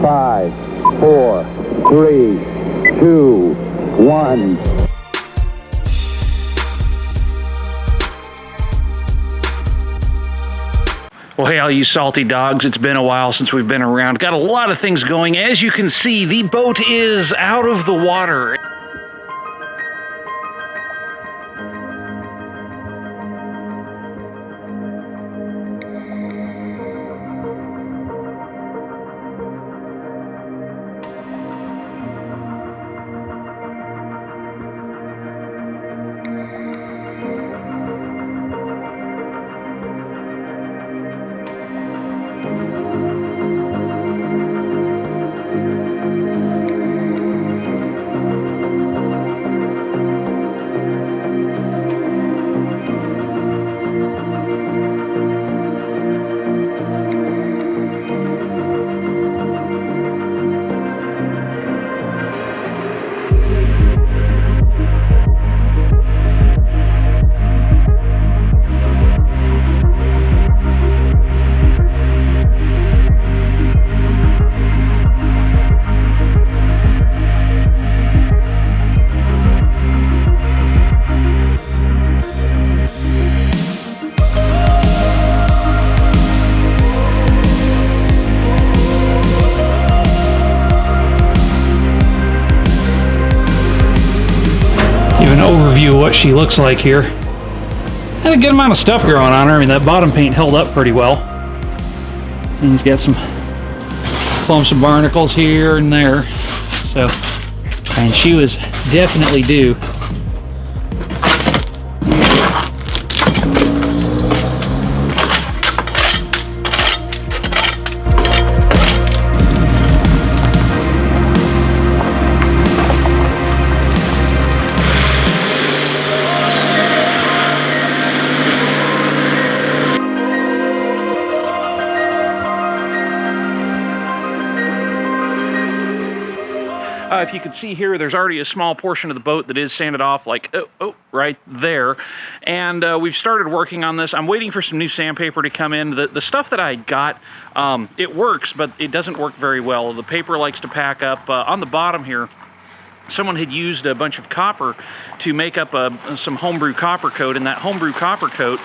5, 4, 3, 2, 1. Well, hey, all you salty dogs, it's been a while since we've been around. Got a lot of things going. As you can see, the boat is out of the water. Overview of what she looks like here. Had a good amount of stuff growing on her. I mean, that bottom paint held up pretty well. And you've got some clumps of barnacles here and there. So, and she was definitely due. If you can see here, there's already a small portion of the boat that is sanded off, like, right there. And we've started working on this. I'm waiting for some new sandpaper to come in. The stuff that I got, it works, but it doesn't work very well. The paper likes to pack up. On the bottom here, someone had used a bunch of copper to make up some homebrew copper coat, and that homebrew copper coat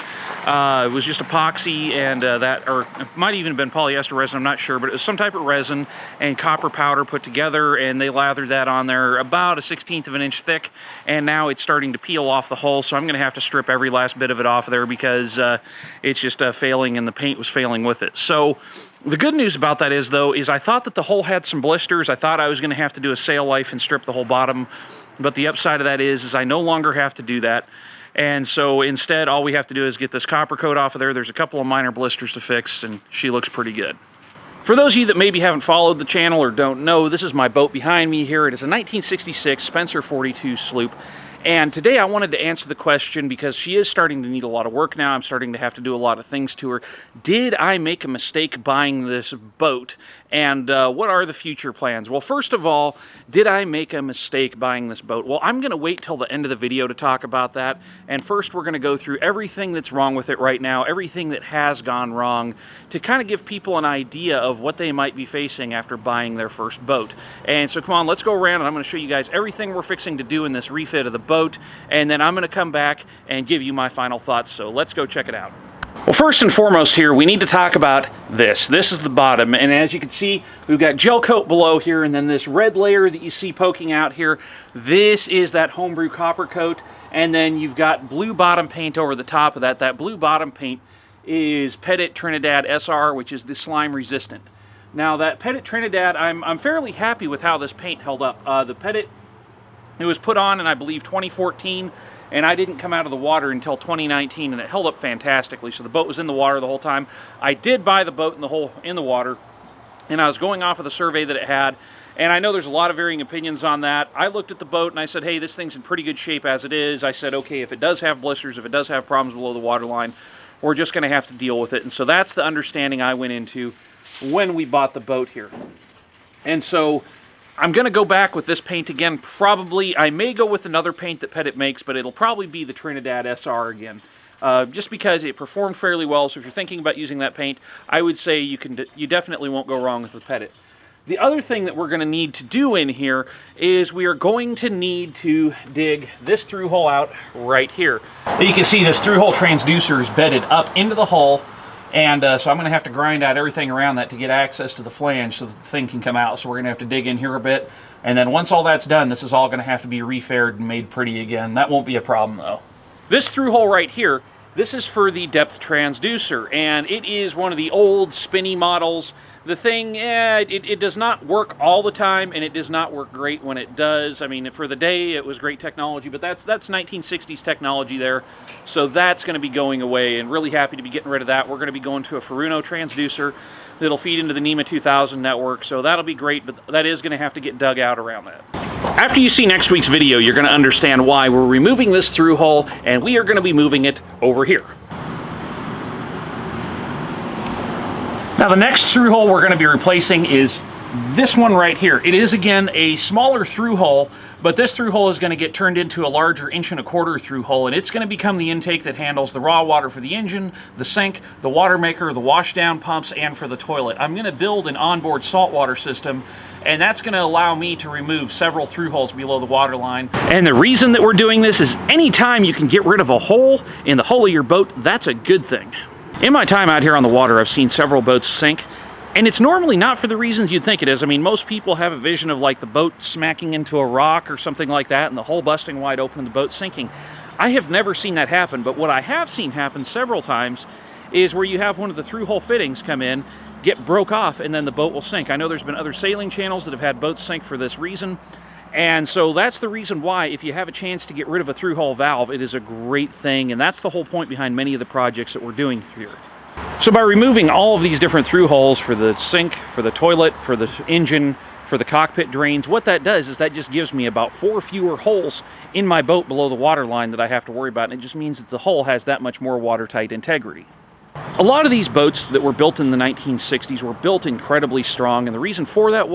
was just epoxy and or it might even have been polyester resin, I'm not sure, but it was some type of resin and copper powder put together, and they lathered that on there about 1/16 of an inch thick, and now it's starting to peel off the hull, so I'm going to have to strip every last bit of it off of there because it's just failing, and the paint was failing with it. So the good news about that is, though, is I thought that the hull had some blisters. I thought I was going to have to do a sail life and strip the whole bottom, but the upside of that is I no longer have to do that. And so instead, all we have to do is get this copper coat off of there. There's a couple of minor blisters to fix, and she looks pretty good. For those of you that maybe haven't followed the channel or don't know, this is my boat behind me here. It is a 1966 Spencer 42 sloop. And today I wanted to answer the question, because she is starting to need a lot of work now. I'm starting to have to do a lot of things to her. Did I make a mistake buying this boat? And what are the future plans? Well, first of all, did I make a mistake buying this boat? Well, I'm going to wait till the end of the video to talk about that. And first, we're going to go through everything that's wrong with it right now, everything that has gone wrong, to kind of give people an idea of what they might be facing after buying their first boat. And so come on, let's go around, and I'm going to show you guys everything we're fixing to do in this refit of the boat. And then I'm going to come back and give you my final thoughts. So let's go check it out. Well, first and foremost here, we need to talk about this. This is the bottom, and as you can see, we've got gel coat below here, and then this red layer that you see poking out here, this is that homebrew copper coat, and then you've got blue bottom paint over the top of that. That blue bottom paint is Petit Trinidad SR, which is the slime resistant. Now, that Petit Trinidad, I'm fairly happy with how this paint held up. The Petit, it was put on in, I believe, 2014, and I didn't come out of the water until 2019, and it held up fantastically. So the boat was in the water the whole time. I did buy the boat in the water, and I was going off of the survey that it had, and I know there's a lot of varying opinions on that. I looked at the boat and I said, hey, this thing's in pretty good shape as it is. I said, okay, if it does have blisters, if it does have problems below the waterline, we're just going to have to deal with it. And so that's the understanding I went into when we bought the boat here. And so I'm going to go back with this paint again. Probably, I may go with another paint that Petit makes, but it'll probably be the Trinidad SR again. Just because it performed fairly well. So if you're thinking about using that paint, I would say you definitely won't go wrong with the Petit. The other thing that we're going to need to do in here is we are going to need to dig this through hole out right here. You can see this through hole transducer is bedded up into the hull, and so I'm going to have to grind out everything around that to get access to the flange so that the thing can come out. So we're going to have to dig in here a bit, and then once all that's done, this is all going to have to be refaired and made pretty again. That won't be a problem though. This through hole right here, this is for the depth transducer, and it is one of the old spinny models. The thing, it does not work all the time, and it does not work great when it does. I mean, for the day, it was great technology, but that's 1960s technology there, so that's going to be going away, and really happy to be getting rid of that. We're going to be going to a Furuno transducer that'll feed into the NEMA 2000 network, so that'll be great, but that is going to have to get dug out around that. After you see next week's video, you're going to understand why we're removing this through hole, and we are going to be moving it over here. Now the next through hole we're going to be replacing is this one right here. It is again a smaller through hole, but this through hole is going to get turned into a larger 1.25 inch through hole, and it's going to become the intake that handles the raw water for the engine, the sink, the water maker, the washdown pumps, and for the toilet. I'm going to build an onboard saltwater system, and that's going to allow me to remove several through holes below the water line. And the reason that we're doing this is anytime you can get rid of a hole in the hull of your boat, that's a good thing. In my time out here on the water, I've seen several boats sink, and it's normally not for the reasons you'd think it is. I mean, most people have a vision of like the boat smacking into a rock or something like that and the hull busting wide open and the boat sinking. I have never seen that happen, but what I have seen happen several times is where you have one of the through hole fittings come in, get broke off, and then the boat will sink. I know there's been other sailing channels that have had boats sink for this reason. And so that's the reason why, if you have a chance to get rid of a through-hole valve, it is a great thing, and that's the whole point behind many of the projects that we're doing here. So by removing all of these different through holes for the sink, for the toilet, for the engine, for the cockpit drains, what that does is that just gives me about 4 fewer holes in my boat below the water line that I have to worry about, and it just means that the hull has that much more watertight integrity. A lot of these boats that were built in the 1960s were built incredibly strong, and the reason for that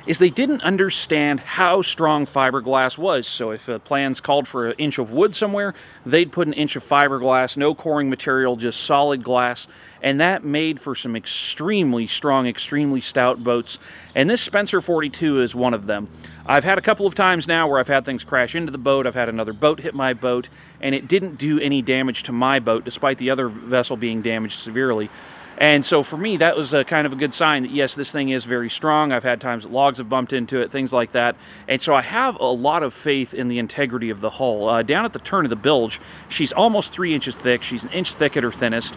is they didn't understand how strong fiberglass was. So if plans called for an inch of wood somewhere, they'd put an inch of fiberglass, no coring material, just solid glass, and that made for some extremely strong, extremely stout boats, and this Spencer 42 is one of them. I've had a couple of times now where I've had things crash into the boat, I've had another boat hit my boat, and it didn't do any damage to my boat, despite the other vessel being damaged severely. And so for me, that was kind of a good sign that, yes, this thing is very strong. I've had times that logs have bumped into it, things like that. And so I have a lot of faith in the integrity of the hull. Down at the turn of the bilge, she's almost 3 inches thick. She's an inch thick at her thinnest.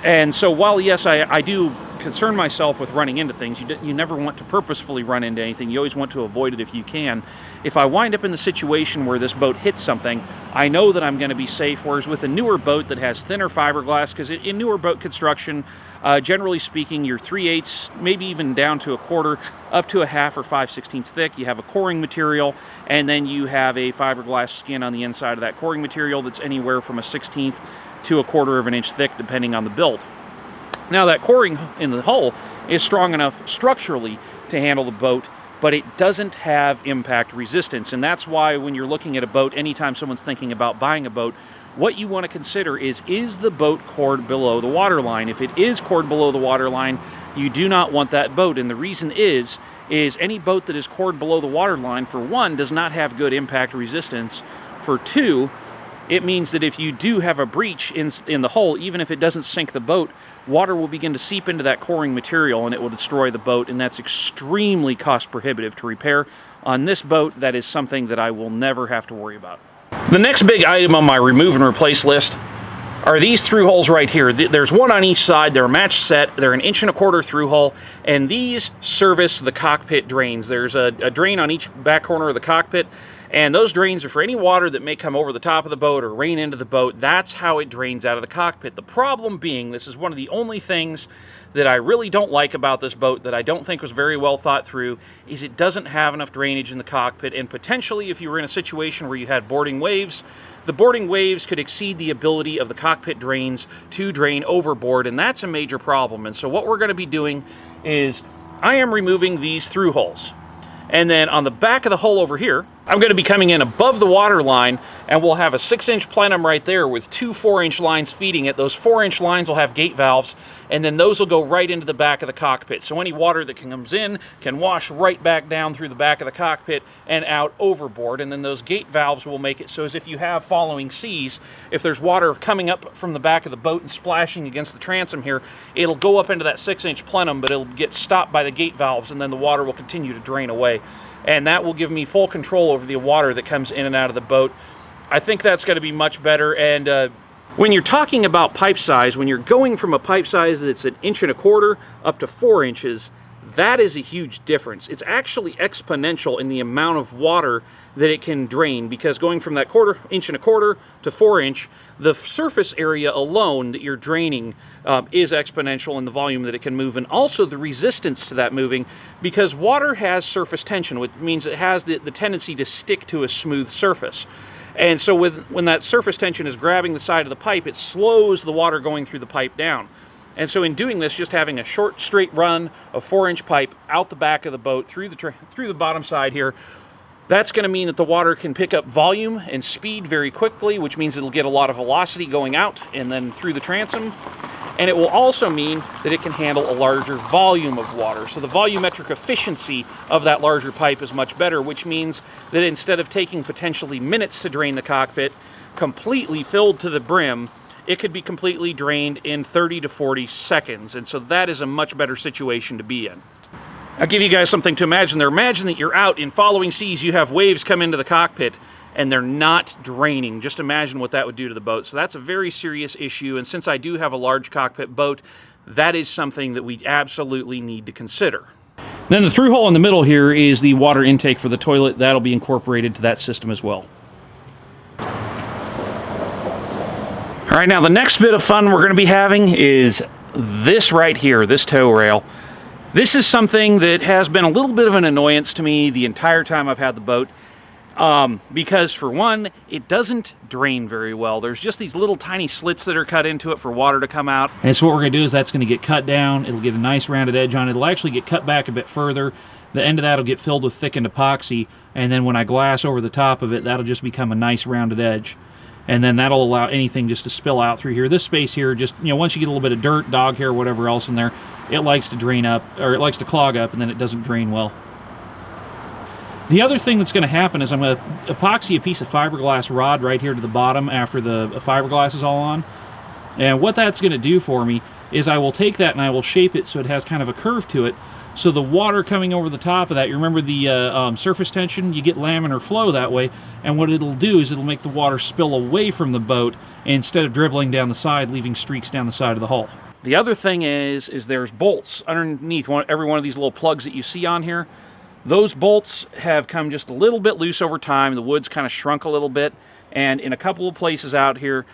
And so while, yes, I do concern myself with running into things, you never want to purposefully run into anything. You always want to avoid it if you can. If I wind up in the situation where this boat hits something, I know that I'm going to be safe, whereas with a newer boat that has thinner fiberglass, because in newer boat construction, generally speaking, you're 3/8, maybe even down to 1/4, up to 1/2 or 5/16 thick. You have a coring material, and then you have a fiberglass skin on the inside of that coring material that's anywhere from 1/16 to 1/4 of an inch thick, depending on the build. Now, that coring in the hull is strong enough structurally to handle the boat, but it doesn't have impact resistance, and that's why when you're looking at a boat, anytime someone's thinking about buying a boat, what you want to consider is the boat cored below the water line? If it is cored below the water line, you do not want that boat, and the reason is any boat that is cored below the water line, for one, does not have good impact resistance. For two, it means that if you do have a breach in the hull, even if it doesn't sink the boat, water will begin to seep into that coring material and it will destroy the boat, and that's extremely cost prohibitive to repair. On this boat, that is something that I will never have to worry about. The next big item on my remove and replace list are these through holes right here. There's one on each side. They're a match set. They're an 1.25 inch through hole, and these service the cockpit drains. There's a drain on each back corner of the cockpit, and those drains are for any water that may come over the top of the boat or rain into the boat. That's how it drains out of the cockpit. The problem being, this is one of the only things that I really don't like about this boat, that I don't think was very well thought through, is it doesn't have enough drainage in the cockpit, and potentially if you were in a situation where you had boarding waves, the boarding waves could exceed the ability of the cockpit drains to drain overboard, and that's a major problem. And so what we're going to be doing is I am removing these through holes. And then on the back of the hull over here, I'm going to be coming in above the water line, and we'll have a 6-inch plenum right there with 2 4-inch lines feeding it. Those 4-inch lines will have gate valves, and then those will go right into the back of the cockpit. So any water that comes in can wash right back down through the back of the cockpit and out overboard. And then those gate valves will make it so as if you have following seas, if there's water coming up from the back of the boat and splashing against the transom here, it'll go up into that 6-inch plenum, but it'll get stopped by the gate valves, and then the water will continue to drain away. And that will give me full control over the water that comes in and out of the boat. I think that's going to be much better. And when you're talking about pipe size, when you're going from a pipe size that's 1 1/4 inches up to 4 inches, that is a huge difference. It's actually exponential in the amount of water that it can drain, because going from that 1 1/4 inches to 4 inch, the surface area alone that you're draining is exponential in the volume that it can move, and also the resistance to that moving, because water has surface tension, which means it has the tendency to stick to a smooth surface. And so when that surface tension is grabbing the side of the pipe, it slows the water going through the pipe down. And so in doing this, just having a short straight run of 4-inch pipe out the back of the boat through the bottom side here, that's going to mean that the water can pick up volume and speed very quickly, which means it'll get a lot of velocity going out and then through the transom. And it will also mean that it can handle a larger volume of water. So the volumetric efficiency of that larger pipe is much better, which means that instead of taking potentially minutes to drain the cockpit completely filled to the brim, it could be completely drained in 30 to 40 seconds. And so that is a much better situation to be in. I'll give you guys something to imagine there. Imagine that you're out in following seas, you have waves come into the cockpit, and they're not draining. Just imagine what that would do to the boat. So that's a very serious issue, and since I do have a large cockpit boat, that is something that we absolutely need to consider. Then the through hole in the middle here is the water intake for the toilet. That'll be incorporated to that system as well. All right, now the next bit of fun we're going to be having is this right here, this tow rail. This is something that has been a little bit of an annoyance to me the entire time I've had the boat, because for one, it doesn't drain very well. There's just these little tiny slits that are cut into it for water to come out. And so what we're going to do is that's going to get cut down. It'll get a nice rounded edge on it. It'll actually get cut back a bit further. The end of that will get filled with thickened epoxy, and then when I glass over the top of it, that'll just become a nice rounded edge. And then that'll allow anything just to spill out through here. This space here, just, you know, once you get a little bit of dirt, dog hair, whatever else in there, it likes to drain up, or it likes to clog up, and then it doesn't drain well. The other thing that's going to happen is I'm going to epoxy a piece of fiberglass rod right here to the bottom after the fiberglass is all on. And what that's going to do for me is I will take that and I will shape it so it has kind of a curve to it. So the water coming over the top of that, you remember the surface tension, you get laminar flow that way, and what it'll do is it'll make the water spill away from the boat instead of dribbling down the side, leaving streaks down the side of the hull. The other thing is there's bolts underneath every one of these little plugs that you see on here. Those bolts have come just a little bit loose over time. The wood's kind of shrunk a little bit, and in a couple of places out here,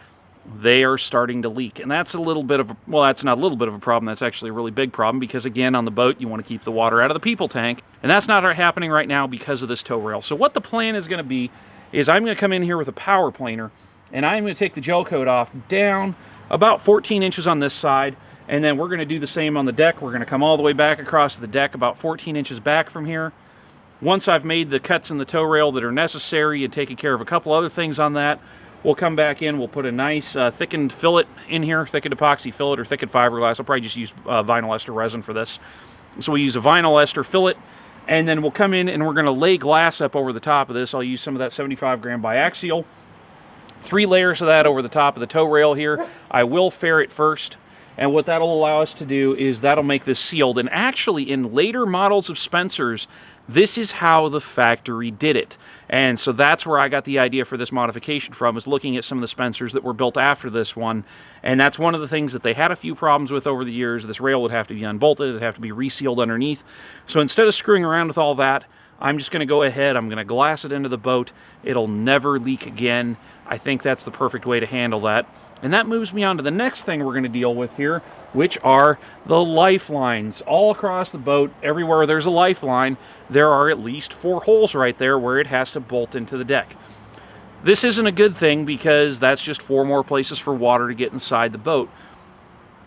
they are starting to leak. And that's a little bit of, well, that's not a little bit of a problem, that's actually a really big problem, because again, on the boat, you want to keep the water out of the people tank, and that's not happening right now because of this tow rail. So what the plan is going to be is I'm going to come in here with a power planer, and I'm going to take the gel coat off down about 14 inches on this side, and then we're going to do the same on the deck. We're going to come all the way back across the deck about 14 inches back from here. Once I've made the cuts in the tow rail that are necessary and taken care of a couple other things on that, we'll come back in, we'll put a nice thickened fillet in here, thickened epoxy fillet or thickened fiberglass. I'll probably just use vinyl ester resin for this. So we use a vinyl ester fillet, and then we'll come in and we're going to lay glass up over the top of this. I'll use some of that 75-gram biaxial. 3 layers of that over the top of the tow rail here. I will ferret first, and what that'll allow us to do is that'll make this sealed. And actually, in later models of Spencer's, this is how the factory did it. And so that's where I got the idea for this modification from, is looking at some of the Spencers that were built after this one. And that's one of the things that they had a few problems with over the years. This rail would have to be unbolted, it'd have to be resealed underneath. So instead of screwing around with all that, I'm just going to go ahead, I'm going to glass it into the boat. It'll never leak again. I think that's the perfect way to handle that. And that moves me on to the next thing we're going to deal with here, which are the lifelines. All across the boat, everywhere there's a lifeline, there are at least 4 holes right there where it has to bolt into the deck. This isn't a good thing because that's just 4 more places for water to get inside the boat.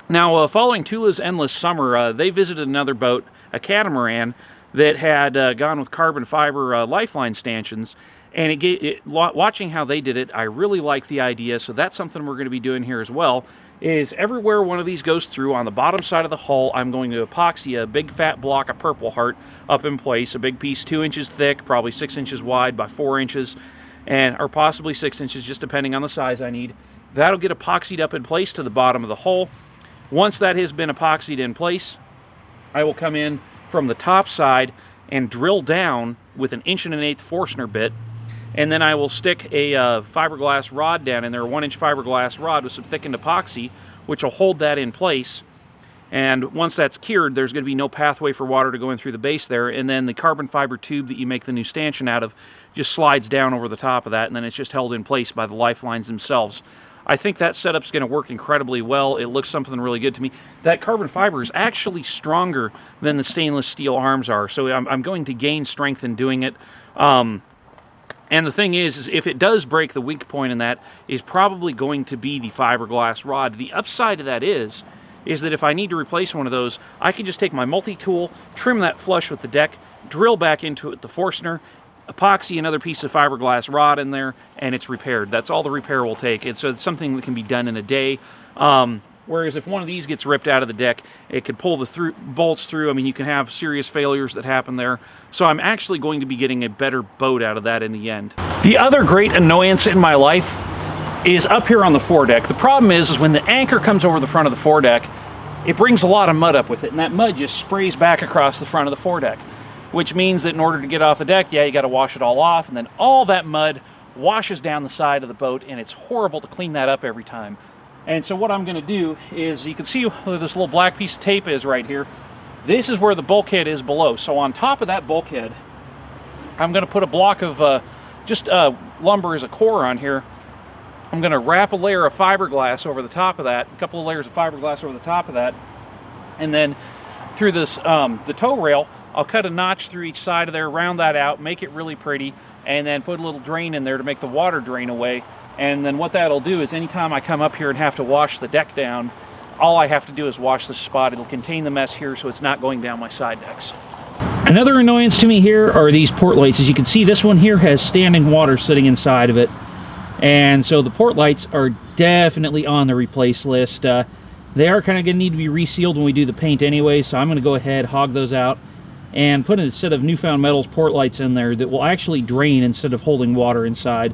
Now, following Tula's Endless Summer, they visited another boat, a catamaran, that had gone with carbon fiber lifeline stanchions, And watching how they did it, I really like the idea, so that's something we're going to be doing here as well, is everywhere one of these goes through, on the bottom side of the hull, I'm going to epoxy a big fat block of Purple Heart up in place, a big piece 2 inches thick, probably 6 inches wide by 4 inches, or possibly 6 inches, just depending on the size I need. That'll get epoxied up in place to the bottom of the hull. Once that has been epoxied in place, I will come in from the top side and drill down with an 1 1/8" Forstner bit, and then I will stick a fiberglass rod down in there, a 1-inch fiberglass rod with some thickened epoxy, which will hold that in place. And once that's cured, there's going to be no pathway for water to go in through the base there, and then the carbon fiber tube that you make the new stanchion out of just slides down over the top of that, and then it's just held in place by the Lifelines themselves. I think that setup's going to work incredibly well. It looks something really good to me. That carbon fiber is actually stronger than the stainless steel arms are, so I'm going to gain strength in doing it. And the thing is if it does break, the weak point in that is probably going to be the fiberglass rod. The upside of that is that if I need to replace one of those, I can just take my multi-tool, trim that flush with the deck, drill back into it the Forstner, epoxy another piece of fiberglass rod in there, and it's repaired. That's all the repair will take. It's something that can be done in a day. Whereas if one of these gets ripped out of the deck, it could pull the bolts through. I mean, you can have serious failures that happen there. So I'm actually going to be getting a better boat out of that in the end. The other great annoyance in my life is up here on the foredeck. The problem is when the anchor comes over the front of the foredeck, it brings a lot of mud up with it, and that mud just sprays back across the front of the foredeck, which means that in order to get off the deck, yeah, you got to wash it all off, and then all that mud washes down the side of the boat, and it's horrible to clean that up every time. And so what I'm going to do is, you can see where this little black piece of tape is right here. This is where the bulkhead is below. So on top of that bulkhead, I'm going to put a block of lumber as a core on here. I'm going to wrap a layer of fiberglass over the top of that, a couple of layers of fiberglass over the top of that, and then through this the tow rail, I'll cut a notch through each side of there, round that out, make it really pretty, and then put a little drain in there to make the water drain away. And then what that'll do is anytime I come up here and have to wash the deck down, all I have to do is wash the spot. It'll contain the mess here, so it's not going down my side decks. Another annoyance to me here are these port lights. As you can see, this one here has standing water sitting inside of it. And so the port lights are definitely on the replace list. They are kind of going to need to be resealed when we do the paint anyway, so I'm going to go ahead, hog those out, and put a set of Newfound Metals port lights in there that will actually drain instead of holding water inside.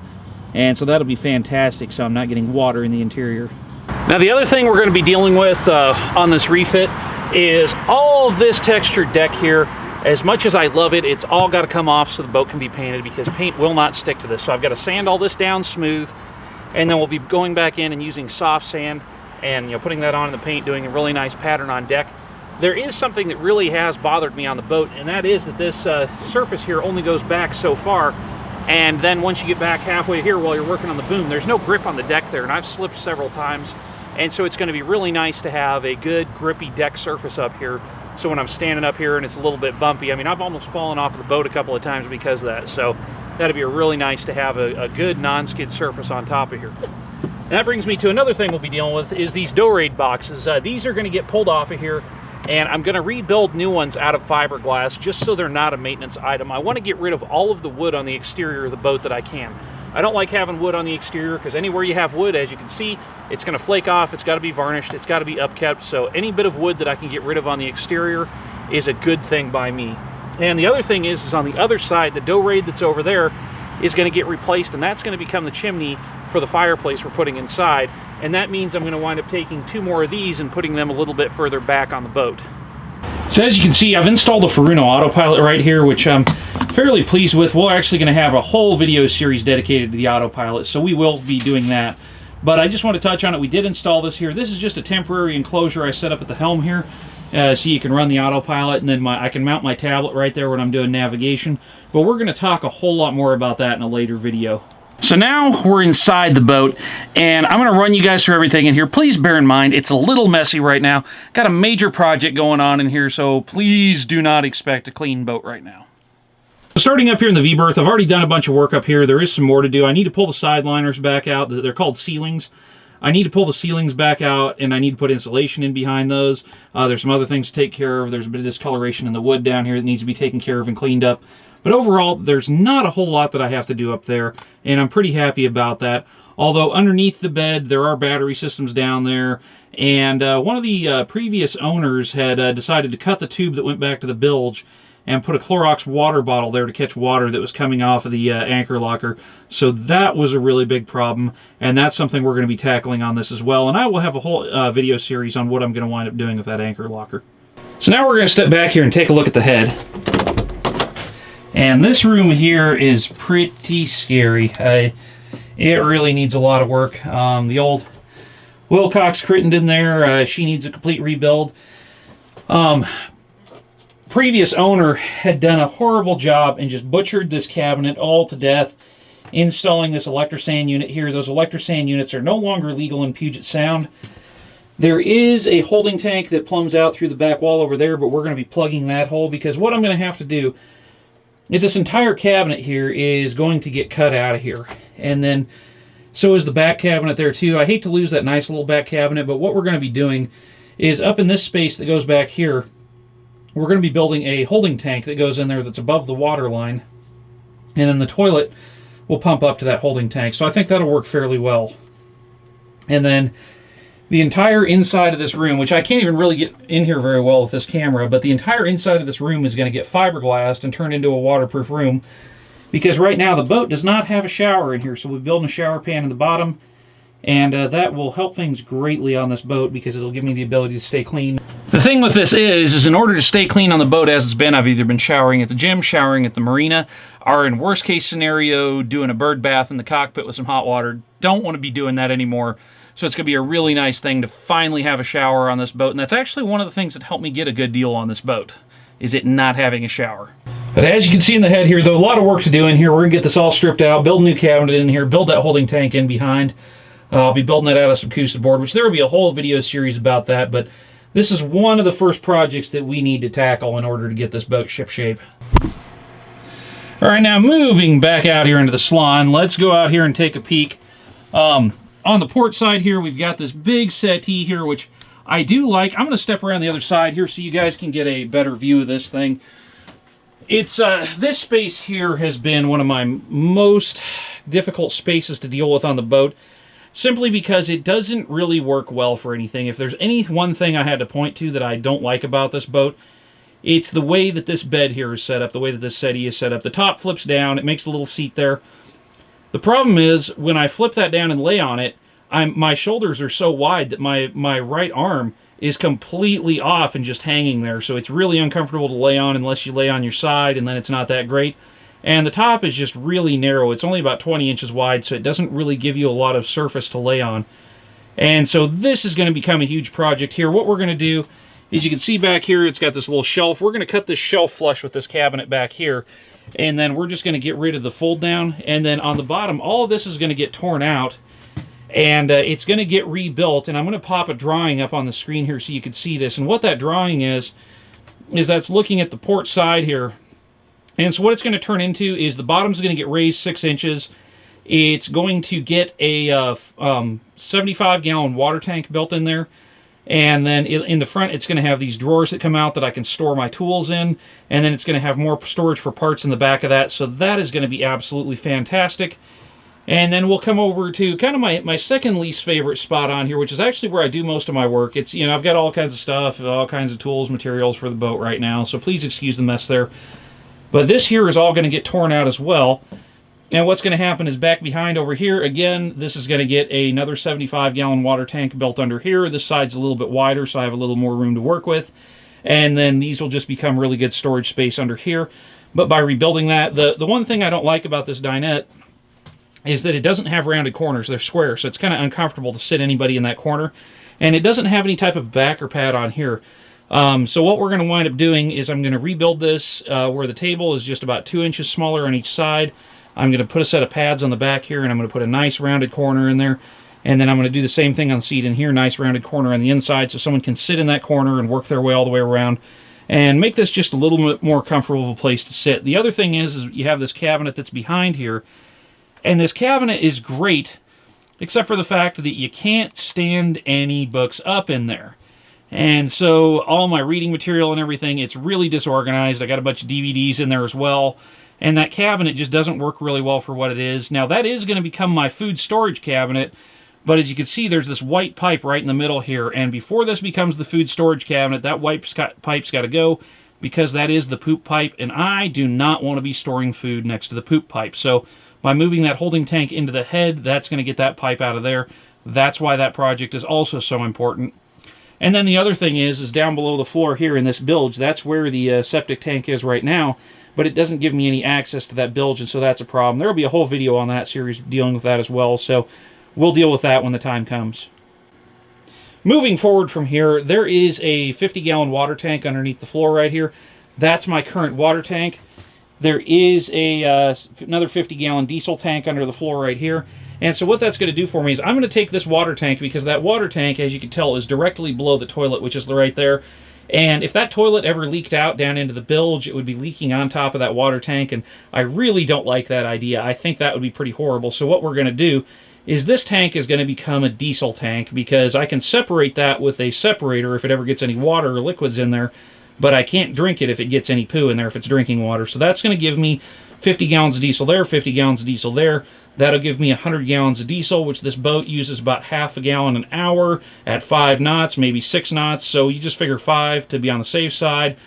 And so that'll be fantastic, so I'm not getting water in the interior. Now the other thing we're going to be dealing with on this refit is all of this textured deck here. As much as I love it, it's all got to come off so the boat can be painted, because paint will not stick to this. So I've got to sand all this down smooth, and then we'll be going back in and using soft sand and putting that on in the paint, doing a really nice pattern on deck. There is something that really has bothered me on the boat, and that is that this surface here only goes back so far. And then once you get back halfway here while you're working on the boom, there's no grip on the deck there, and I've slipped several times. And so it's going to be really nice to have a good grippy deck surface up here. So when I'm standing up here and it's a little bit bumpy, I mean, I've almost fallen off of the boat a couple of times because of that. So that'd be really nice to have a good non-skid surface on top of here. And that brings me to another thing we'll be dealing with is these Dorade boxes. These are going to get pulled off of here, and I'm going to rebuild new ones out of fiberglass just so they're not a maintenance item. I want to get rid of all of the wood on the exterior of the boat that I can. I don't like having wood on the exterior because anywhere you have wood, as you can see, it's going to flake off, it's got to be varnished, it's got to be upkept. So any bit of wood that I can get rid of on the exterior is a good thing by me. And the other thing is on the other side, the Dorade that's over there is going to get replaced, and that's going to become the chimney for the fireplace we're putting inside. And that means I'm going to wind up taking 2 more of these and putting them a little bit further back on the boat. So as you can see, I've installed the Furuno Autopilot right here, which I'm fairly pleased with. We're actually going to have a whole video series dedicated to the Autopilot, so we will be doing that. But I just want to touch on it. We did install this here. This is just a temporary enclosure I set up at the helm here, so you can run the Autopilot, and then I can mount my tablet right there when I'm doing navigation. But we're going to talk a whole lot more about that in a later video. So now we're inside the boat, and I'm going to run you guys through everything in here. Please bear in mind, it's a little messy right now. Got a major project going on in here, so please do not expect a clean boat right now. Starting up here in the V-berth, I've already done a bunch of work up here. There is some more to do. I need to pull the side liners back out. They're called ceilings. I need to pull the ceilings back out, and I need to put insulation in behind those. There's some other things to take care of. There's a bit of discoloration in the wood down here that needs to be taken care of and cleaned up. But overall, there's not a whole lot that I have to do up there, and I'm pretty happy about that. Although underneath the bed, there are battery systems down there, and one of the previous owners had decided to cut the tube that went back to the bilge and put a Clorox water bottle there to catch water that was coming off of the anchor locker. So that was a really big problem, and that's something we're going to be tackling on this as well. And I will have a whole video series on what I'm going to wind up doing with that anchor locker. So now we're going to step back here and take a look at the head. And this room here is pretty scary. It really needs a lot of work. The old Wilcox Crittenden there, she needs a complete rebuild. Previous owner had done a horrible job and just butchered this cabinet all to death, installing this electrosand unit here. Those electrosand units are no longer legal in Puget Sound. There is a holding tank that plumbs out through the back wall over there, but we're going to be plugging that hole, because what I'm going to have to do is this entire cabinet here is going to get cut out of here. And then so is the back cabinet there too. I hate to lose that nice little back cabinet, but what we're going to be doing is up in this space that goes back here, we're going to be building a holding tank that goes in there that's above the water line, and then the toilet will pump up to that holding tank. So I think that'll work fairly well. And then the entire inside of this room, which I can't even really get in here very well with this camera, but the entire inside of this room is going to get fiberglassed and turned into a waterproof room, because right now the boat does not have a shower in here. So we're building a shower pan in the bottom, and that will help things greatly on this boat, because it'll give me the ability to stay clean. The thing with this is in order to stay clean on the boat as it's been, I've either been showering at the gym, showering at the marina, or in worst case scenario, doing a bird bath in the cockpit with some hot water. Don't want to be doing that anymore. So it's going to be a really nice thing to finally have a shower on this boat. And that's actually one of the things that helped me get a good deal on this boat, is it not having a shower. But as you can see in the head here, though, a lot of work to do in here. We're going to get this all stripped out, build a new cabinet in here, build that holding tank in behind. I'll be building that out of some Coosa board, which there will be a whole video series about that. But this is one of the first projects that we need to tackle in order to get this boat shipshape. All right, now moving back out here into the salon, let's go out here and take a peek. On the port side here, we've got this big settee here, which I do like. I'm going to step around the other side here so you guys can get a better view of this thing. It's this space here has been one of my most difficult spaces to deal with on the boat, simply because it doesn't really work well for anything. If there's any one thing I had to point to that I don't like about this boat, it's the way that this bed here is set up, the way that this settee is set up. The top flips down, it makes a little seat there. The problem is, when I flip that down and lay on it, my shoulders are so wide that my right arm is completely off and just hanging there. So it's really uncomfortable to lay on unless you lay on your side, and then it's not that great. And the top is just really narrow. It's only about 20 inches wide, so it doesn't really give you a lot of surface to lay on. And so this is going to become a huge project here. What we're going to do is, you can see back here, it's got this little shelf. We're going to cut this shelf flush with this cabinet back here, and then we're just going to get rid of the fold down. And then on the bottom, all of this is going to get torn out, and it's going to get rebuilt. And I'm going to pop a drawing up on the screen here so you can see this. And what that drawing is that's looking at the port side here. And so what it's going to turn into is the bottom's going to get raised 6 inches. It's going to get a 75-gallon water tank built in there. And then in the front, it's going to have these drawers that come out that I can store my tools in. And then it's going to have more storage for parts in the back of that. So that is going to be absolutely fantastic. And then we'll come over to kind of my second least favorite spot on here, which is actually where I do most of my work. It's, you know, I've got all kinds of stuff, all kinds of tools, materials for the boat right now. So please excuse the mess there. But this here is all going to get torn out as well. And what's going to happen is, back behind over here, again, this is going to get another 75-gallon water tank built under here. This side's a little bit wider, so I have a little more room to work with. And then these will just become really good storage space under here. But by rebuilding that, the one thing I don't like about this dinette is that it doesn't have rounded corners. They're square, so it's kind of uncomfortable to sit anybody in that corner. And it doesn't have any type of backer pad on here. So what we're going to wind up doing is, I'm going to rebuild this where the table is just about 2 inches smaller on each side. I'm going to put a set of pads on the back here, and I'm going to put a nice rounded corner in there. And then I'm going to do the same thing on the seat in here, nice rounded corner on the inside, so someone can sit in that corner and work their way all the way around and make this just a little bit more comfortable of a place to sit. The other thing is you have this cabinet that's behind here, and this cabinet is great, except for the fact that you can't stand any books up in there. And so all my reading material and everything, it's really disorganized. I got a bunch of DVDs in there as well. and that cabinet just doesn't work really well for what it is. Now, that is going to become my food storage cabinet, but as you can see, there's this white pipe right in the middle here, and before this becomes the food storage cabinet, that white pipe's got to go, because that is the poop pipe, and I do not want to be storing food next to the poop pipe. So by moving that holding tank into the head, that's going to get that pipe out of there. That's why that project is also so important. And then the other thing is down below the floor here in this bilge, that's where the septic tank is right now, but it doesn't give me any access to that bilge, and so that's a problem. There will be a whole video on that series dealing with that as well, so we'll deal with that when the time comes. Moving forward from here, there is a 50-gallon water tank underneath the floor right here. That's my current water tank. There is another 50-gallon diesel tank under the floor right here. And so what that's going to do for me is I'm going to take this water tank, because that water tank, as you can tell, is directly below the toilet, which is right there. And if that toilet ever leaked out down into the bilge, it would be leaking on top of that water tank, and I really don't like that idea. I think that would be pretty horrible. So what we're going to do is this tank is going to become a diesel tank, because I can separate that with a separator if it ever gets any water or liquids in there, but I can't drink it if it gets any poo in there, if it's drinking water. So that's going to give me 50 gallons of diesel there, 50 gallons of diesel there. That'll give me 100 gallons of diesel, which this boat uses about half a gallon an hour at 5 knots, maybe 6 knots. So you just figure 5 to be on the safe side.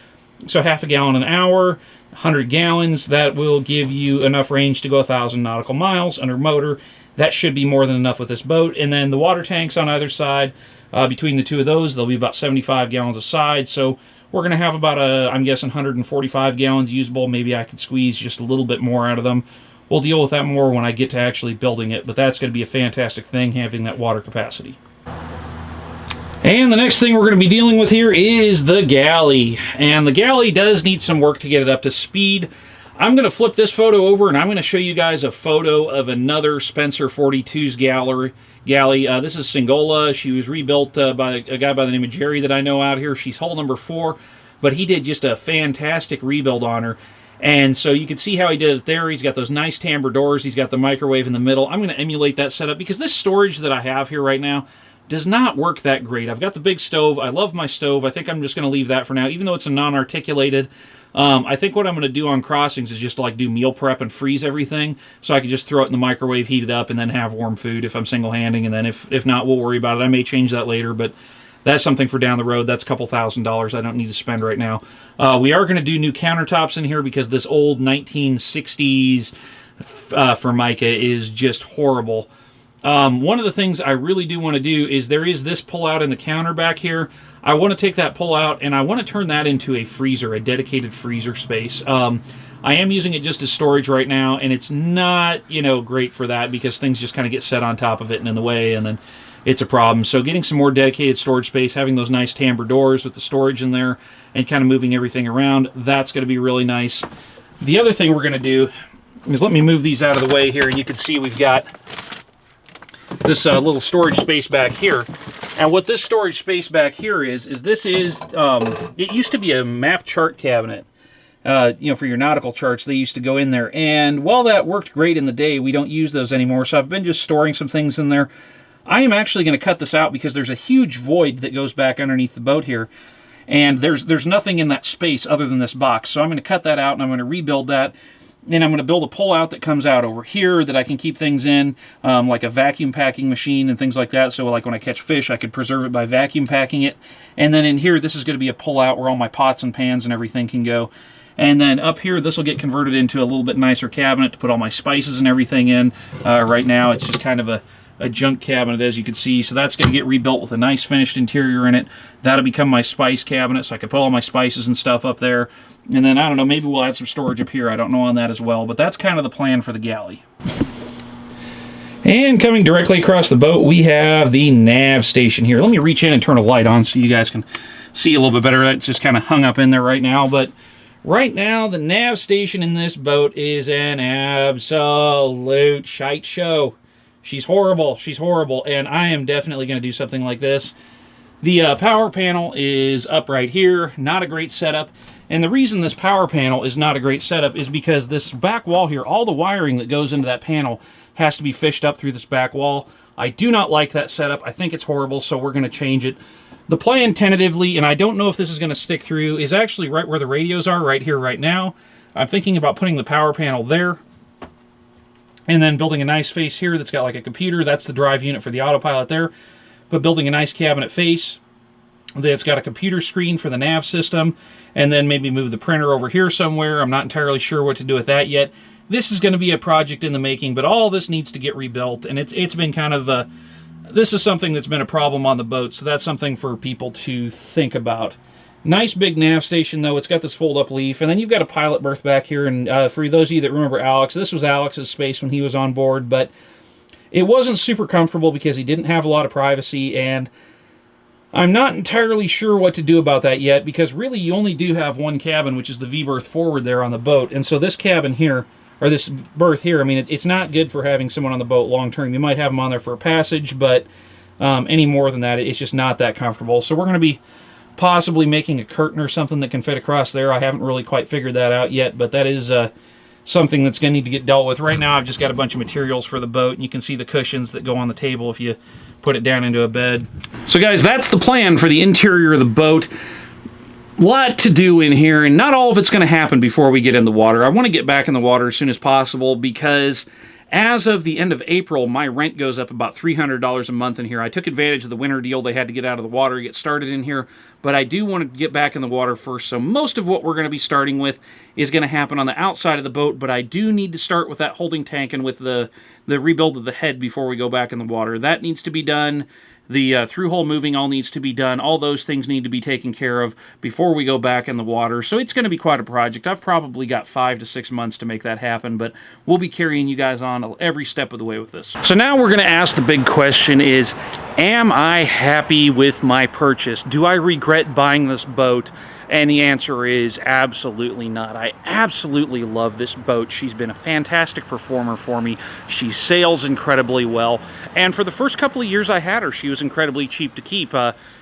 So half a gallon an hour, 100 gallons, that will give you enough range to go 1,000 nautical miles under motor. That should be more than enough with this boat. And then the water tanks on either side, between the two of those, they'll be about 75 gallons a side. So we're going to have about, I'm guessing, 145 gallons usable. Maybe I could squeeze just a little bit more out of them. We'll deal with that more when I get to actually building it, but that's going to be a fantastic thing, having that water capacity. And the next thing we're going to be dealing with here is the Galley. And the Galley does need some work to get it up to speed. I'm going to flip this photo over, and I'm going to show you guys a photo of another Spencer 42's Galley. This is Singola. She was rebuilt by a guy by the name of Jerry that I know out here. She's hull number 4, but he did just a fantastic rebuild on her. And so you can see how he did it there. He's got those nice timber doors. He's got the microwave in the middle. I'm going to emulate that setup, because this storage that I have here right now does not work that great. I've got the big stove. I love my stove. I think I'm just going to leave that for now, even though it's a non-articulated. I think what I'm going to do on crossings is just like do meal prep and freeze everything, so I can just throw it in the microwave, heat it up, and then have warm food if I'm single-handing. And then if not, we'll worry about it. I may change that later, but that's something for down the road. That's a couple $1,000s I don't need to spend right now. We are going to do new countertops in here, because this old 1960s Formica is just horrible. One of the things I really do want to do is there is this pull-out in the counter back here. I want to take that pull-out, and I want to turn that into a freezer, a dedicated freezer space. I am using it just as storage right now, and it's not, great for that, because things just kind of get set on top of it and in the way, and then it's a problem. So getting some more dedicated storage space, having those nice timber doors with the storage in there, and kind of moving everything around, that's going to be really nice. The other thing we're going to do is, let me move these out of the way here, and you can see we've got this little storage space back here. And what this storage space back here is it used to be a map chart cabinet. For your nautical charts, they used to go in there. And while that worked great in the day, we don't use those anymore. So I've been just storing some things in there. I am actually going to cut this out, because there's a huge void that goes back underneath the boat here. And there's nothing in that space other than this box. So I'm going to cut that out, and I'm going to rebuild that. And I'm going to build a pull-out that comes out over here that I can keep things in, like a vacuum packing machine and things like that. So like when I catch fish, I could preserve it by vacuum packing it. And then in here, this is going to be a pull-out where all my pots and pans and everything can go. And then up here, this will get converted into a little bit nicer cabinet to put all my spices and everything in. Right now, it's just kind of a junk cabinet, as you can see. So that's going to get rebuilt with a nice finished interior in it. That'll become my spice cabinet, so I can put all my spices and stuff up there. And then, I don't know, maybe we'll add some storage up here. I don't know on that as well, but that's kind of the plan for the Galley. And coming directly across the boat, we have the Nav Station here. Let me reach in and turn a light on so you guys can see a little bit better. It's just kind of hung up in there right now, but right now, the Nav Station in this boat is an absolute shite show. She's horrible. She's horrible, and I am definitely going to do something like this. The power panel is up right here. Not a great setup. And the reason this power panel is not a great setup is because this back wall here, all the wiring that goes into that panel has to be fished up through this back wall. I do not like that setup. I think it's horrible, so we're going to change it. The plan tentatively, and I don't know if this is going to stick through, is actually right where the radios are, right here, right now. I'm thinking about putting the power panel there, and then building a nice face here that's got like a computer. That's the drive unit for the Autopilot there. But building a nice cabinet face that's got a computer screen for the nav system, and then maybe move the printer over here somewhere. I'm not entirely sure what to do with that yet. This is going to be a project in the making, but all this needs to get rebuilt, and it's been kind of this is something that's been a problem on the boat, so that's something for people to think about. Nice big nav station, though. It's got this fold-up leaf, and then you've got a pilot berth back here, and for those of you that remember Alex, this was Alex's space when he was on board, but it wasn't super comfortable because he didn't have a lot of privacy, and I'm not entirely sure what to do about that yet, because really you only do have one cabin, which is the V-berth forward there on the boat, and so this cabin here, or this berth here, I mean, it's not good for having someone on the boat long term. You might have them on there for a passage, but any more than that, it's just not that comfortable. So we're going to be possibly making a curtain or something that can fit across there. I haven't really quite figured that out yet, but that is something that's going to need to get dealt with. Right now I've just got a bunch of materials for the boat, and you can see the cushions that go on the table if you put it down into a bed. So guys, that's the plan for the interior of the boat. Lot to do in here, and not all of it's going to happen before we get in the water. I want to get back in the water as soon as possible, because as of the end of April, my rent goes up about $300 a month in here. I took advantage of the winter deal. They had to get out of the water to get started in here, but I do want to get back in the water first. So most of what we're going to be starting with is going to happen on the outside of the boat, but I do need to start with that holding tank and with the rebuild of the head before we go back in the water. That needs to be done. The through-hole moving all needs to be done. All those things need to be taken care of before we go back in the water. So it's going to be quite a project. I've probably got 5 to 6 months to make that happen, but we'll be carrying you guys on every step of the way with this. So now we're going to ask the big question is, am I happy with my purchase? Do I regret buying this boat? And the answer is absolutely not. I absolutely love this boat. She's been a fantastic performer for me. She sails incredibly well. And for the first couple of years I had her, she was incredibly cheap to keep.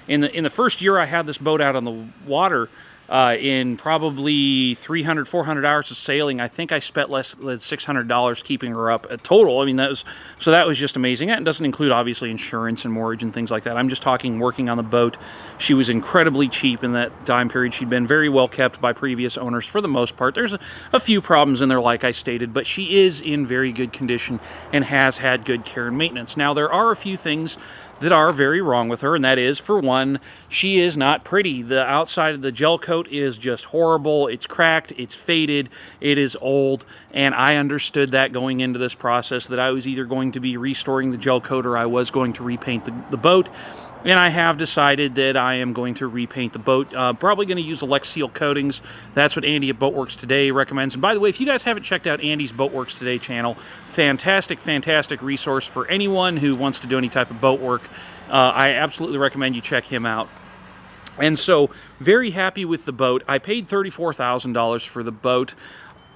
In the first year I had this boat out on the water, in probably 300, 400 hours of sailing, I think I spent less than $600 keeping her up at total. I mean, that was just amazing. That doesn't include, obviously, insurance and mortgage and things like that. I'm just talking working on the boat. She was incredibly cheap in that time period. She'd been very well kept by previous owners for the most part. There's a few problems in there, like I stated, but she is in very good condition and has had good care and maintenance. Now, there are a few things that are very wrong with her, and that is, for one, she is not pretty. The outside of the gel coat is just horrible. It's cracked, it's faded, it is old, and I understood that going into this process, that I was either going to be restoring the gel coat or I was going to repaint the boat. And I have decided that I am going to repaint the boat. Probably going to use Elect Seal coatings. That's what Andy at Boatworks Today recommends. And by the way, if you guys haven't checked out Andy's Boatworks Today channel, fantastic, fantastic resource for anyone who wants to do any type of boat work. I absolutely recommend you check him out. And so, very happy with the boat. I paid $34,000 for the boat.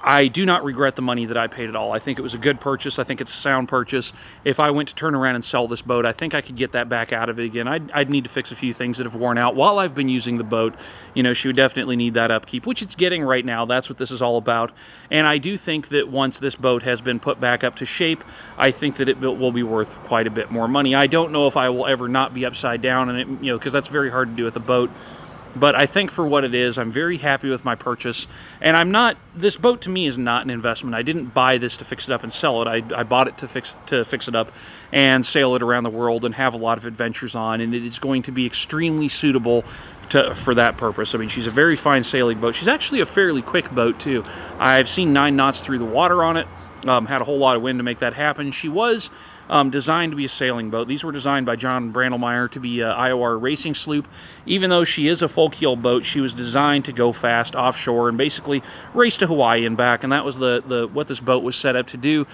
I do not regret the money that I paid at all. I think it was a good purchase. I think it's a sound purchase. If I went to turn around and sell this boat, I think I could get that back out of it again. I'd need to fix a few things that have worn out while I've been using the boat. You know, she would definitely need that upkeep, which it's getting right now. That's what this is all about. And I do think that once this boat has been put back up to shape, I think that it will be worth quite a bit more money. I don't know if I will ever not be upside down, and it, you know, because that's very hard to do with a boat. But I think for what it is, I'm very happy with my purchase. And I'm not, this boat to me is not an investment. I didn't buy this to fix it up and sell it. I bought it to fix it up and sail it around the world and have a lot of adventures on. And it is going to be extremely suitable for that purpose. I mean, she's a very fine sailing boat. She's actually a fairly quick boat too. I've seen 9 knots through the water on it. Had a whole lot of wind to make that happen. She was designed to be a sailing boat. These were designed by John Brandlmeyer to be a IOR racing sloop. Even though she is a full keel boat, she was designed to go fast offshore and basically race to Hawaii and back, and that was what this boat was set up to do.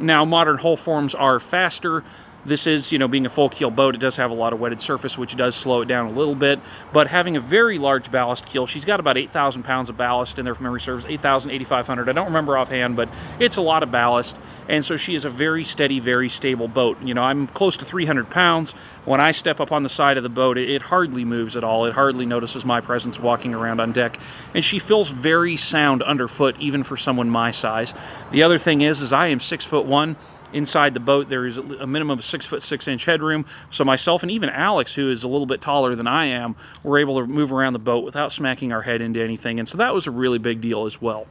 Now, modern hull forms are faster. This is, you know, being a full keel boat, it does have a lot of wetted surface, which does slow it down a little bit, but having a very large ballast keel, she's got about 8,000 pounds of ballast in there, if memory serves, 8,000, 8,500, I don't remember offhand, but it's a lot of ballast, and so she is a very steady, very stable boat. You know, I'm close to 300 pounds. When I step up on the side of the boat, it hardly moves at all. It hardly notices my presence walking around on deck, and she feels very sound underfoot, even for someone my size. The other thing is I am 6'1". Inside the boat, there is a minimum of 6'6" headroom, so myself and even Alex, who is a little bit taller than I am, were able to move around the boat without smacking our head into anything, and so that was a really big deal as well.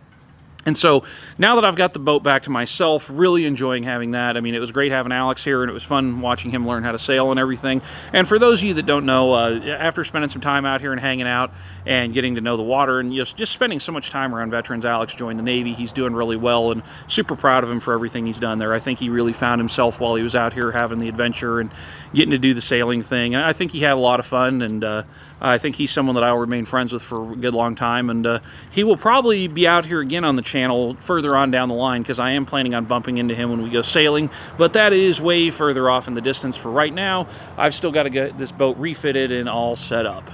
And so now that I've got the boat back to myself, really enjoying having that. I mean, it was great having Alex here, and it was fun watching him learn how to sail and everything. And for those of you that don't know, after spending some time out here and hanging out and getting to know the water and just spending so much time around veterans, Alex joined the Navy. He's doing really well, and super proud of him for everything he's done there. I think he really found himself while he was out here having the adventure and getting to do the sailing thing. I think he had a lot of fun, and I think he's someone that I'll remain friends with for a good long time, and he will probably be out here again on the channel further on down the line, because I am planning on bumping into him when we go sailing, but that is way further off in the distance. For right now, I've still got to get this boat refitted and all set up.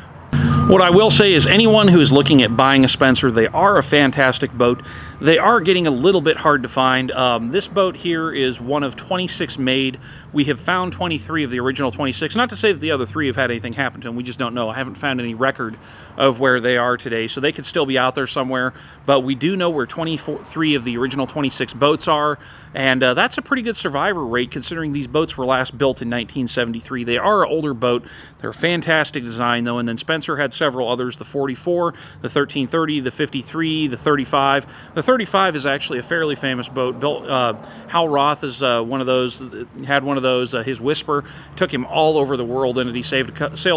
What I will say is, anyone who is looking at buying a Spencer, they are a fantastic boat. They are getting a little bit hard to find. This boat here is one of 26 made. We have found 23 of the original 26. Not to say that the other 3 have had anything happen to them. We just don't know. I haven't found any record of where they are today, so they could still be out there somewhere. But we do know where 23 of the original 26 boats are, and that's a pretty good survivor rate considering these boats were last built in 1973. They are an older boat. They're a fantastic design, though, and then Spencer had several others: the 44, the 1330, the 53, the 35. The 35 is actually a fairly famous boat. Built, Hal Roth is one of those, had one of those. His Whisper took him all over the world in it. He sailed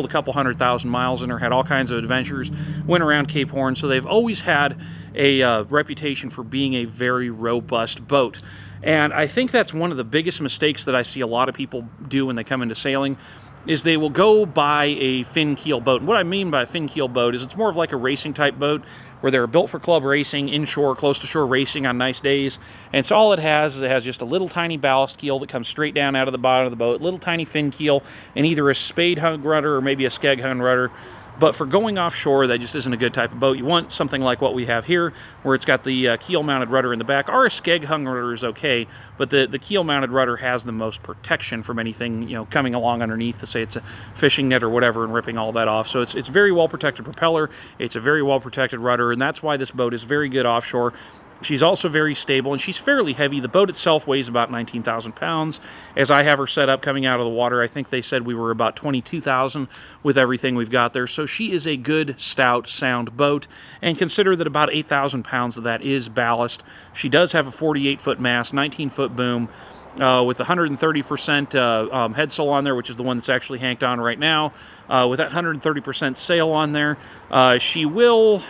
a couple 100,000 miles in her, had all kinds of adventures, went around Cape Horn, so they've always had a reputation for being a very robust boat. And I think that's one of the biggest mistakes that I see a lot of people do when they come into sailing, is they will go buy a fin keel boat. And what I mean by a fin keel boat is it's more of like a racing type boat, where they're built for club racing, inshore, close to shore racing on nice days. And so all it has is it has just a little tiny ballast keel that comes straight down out of the bottom of the boat, little tiny fin keel, and either a spade hung rudder or maybe a skeg hung rudder. But for going offshore, that just isn't a good type of boat. You want something like what we have here, where it's got the keel-mounted rudder in the back. Or a skeg-hung rudder is okay, but the keel-mounted rudder has the most protection from anything, you know, coming along underneath, to say it's a fishing net or whatever, and ripping all that off. So it's very well-protected propeller. It's a very well-protected rudder, and that's why this boat is very good offshore. She's also very stable, and she's fairly heavy. The boat itself weighs about 19,000 pounds. As I have her set up coming out of the water, I think they said we were about 22,000 with everything we've got there. So she is a good, stout, sound boat, and consider that about 8,000 pounds of that is ballast. She does have a 48-foot mast, 19-foot boom, with 130% headsail on there, which is the one that's actually hanked on right now. With that 130% sail on there, she will...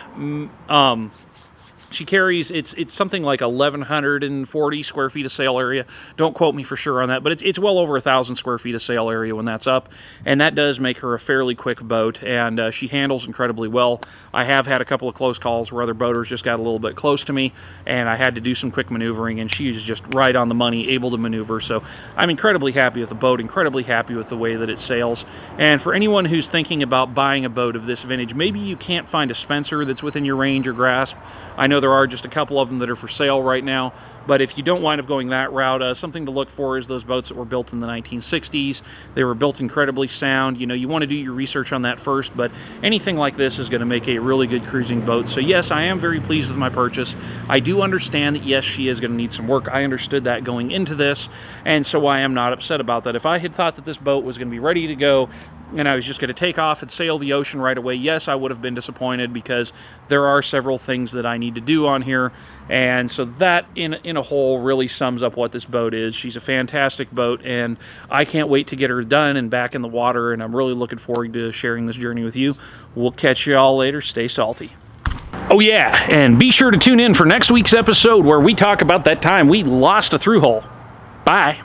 She carries, it's something like 1,140 square feet of sail area. Don't quote me for sure on that, but it's well over 1,000 square feet of sail area when that's up. And that does make her a fairly quick boat, and she handles incredibly well. I have had a couple of close calls where other boaters just got a little bit close to me, and I had to do some quick maneuvering, and she's just right on the money, able to maneuver. So I'm incredibly happy with the boat, incredibly happy with the way that it sails. And for anyone who's thinking about buying a boat of this vintage, maybe you can't find a Spencer that's within your range or grasp. I know there are just a couple of them that are for sale right now, but if you don't wind up going that route, something to look for is those boats that were built in the 1960s. They were built incredibly sound. You know, you want to do your research on that first, but anything like this is going to make a really good cruising boat. So yes, I am very pleased with my purchase. I do understand that yes, she is going to need some work. I understood that going into this, and so I am not upset about that. If I had thought that this boat was going to be ready to go and I was just going to take off and sail the ocean right away, yes, I would have been disappointed, because there are several things that I need to do on here. And so that, in a whole, really sums up what this boat is. She's a fantastic boat, and I can't wait to get her done and back in the water, and I'm really looking forward to sharing this journey with you. We'll catch you all later. Stay salty. Oh yeah, and be sure to tune in for next week's episode, where we talk about that time we lost a through hole. Bye.